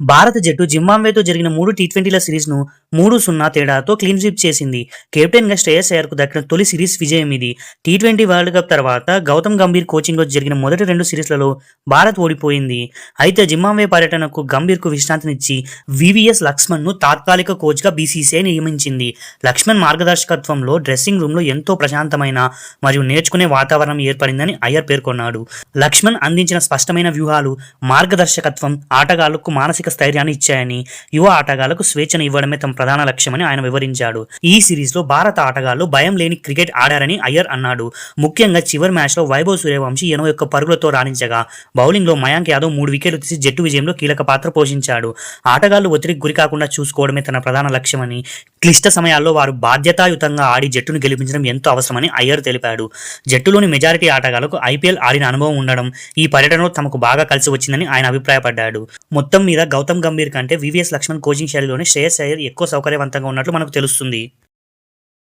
భారత జట్టు జింబాబ్వేతో జరిగిన 3 టీ20ల సిరీస్ను 3-0 తేడాతో క్లీన్ స్వీప్ చేసింది. కెప్టెన్గా శ్రేయస్ అయ్యర్కు దక్కిన తొలి సిరీస్ విజయం ఇది. టీ20 వరల్డ్ కప్ తర్వాత గౌతమ్ గంభీర్ కోచింగ్లో జరిగిన మొదటి 2 సిరీస్లలో భారత్ ఓడిపోయింది. అయితే జింబాబ్వే పర్యటనకు గంభీర్కు విశ్రాంతినిచ్చి వివిఎస్ లక్ష్మణ్ను తాత్కాలిక కోచ్గా బీసీసీఐ నియమించింది. లక్ష్మణ్ మార్గదర్శకత్వంలో డ్రెస్సింగ్ రూమ్లో ఎంతో ప్రశాంతమైన మరియు నేర్చుకునే వాతావరణం ఏర్పడిందని అయ్యర్ పేర్కొన్నాడు. లక్ష్మణ్ అందించిన స్పష్టమైన వ్యూహాలు, మార్గదర్శకత్వం ఆటగాళ్లకు మానసిక స్థైర్యాన్ని ఇచ్చాయని, యువ ఆటగాళ్లకు స్వేచ్ఛను ఇవ్వడమే తమ ప్రధాన లక్ష్యమని ఆయన వివరించాడు. ఈ సిరీస్లో భారత ఆటగాళ్లు భయం లేని క్రికెట్ ఆడారని అయ్యర్ అన్నాడు. ముఖ్యంగా చివరి మ్యాచ్లో వైభవ్ సూర్యవంశీ 81 పరుగులతో రాణించగా బౌలింగ్లో మయాంక్ యాదవ్ 3 వికెట్లు తీసి జట్టు విజయంలో కీలక పాత్ర పోషించాడు. ఆటగాళ్లు ఒత్తిడికి గురికాకుండా చూసుకోవడమే తన ప్రధాన లక్ష్యమని, క్లిష్ట సమయాల్లో వారు బాధ్యతాయుతంగా ఆడి జట్టును గెలిపించడం ఎంతో అవసరమని అయ్యర్ తెలిపాడు. జట్టులోని మెజారిటీ ఆటగాళ్లకు ఐపీఎల్ ఆడిన అనుభవం ఉండడం ఈ పర్యటనలో తమకు బాగా కలిసి వచ్చిందని ఆయన అభిప్రాయపడ్డాడు. మొత్తం మీద గౌతమ్ గంభీర్ కంటే వివిఎస్ లక్ష్మణ్ కోచింగ్ శైలిలోనే శ్రేయస్ అయ్యర్ ఎక్కువ సౌకర్యవంతంగా ఉన్నట్లు మనకు తెలుస్తుంది.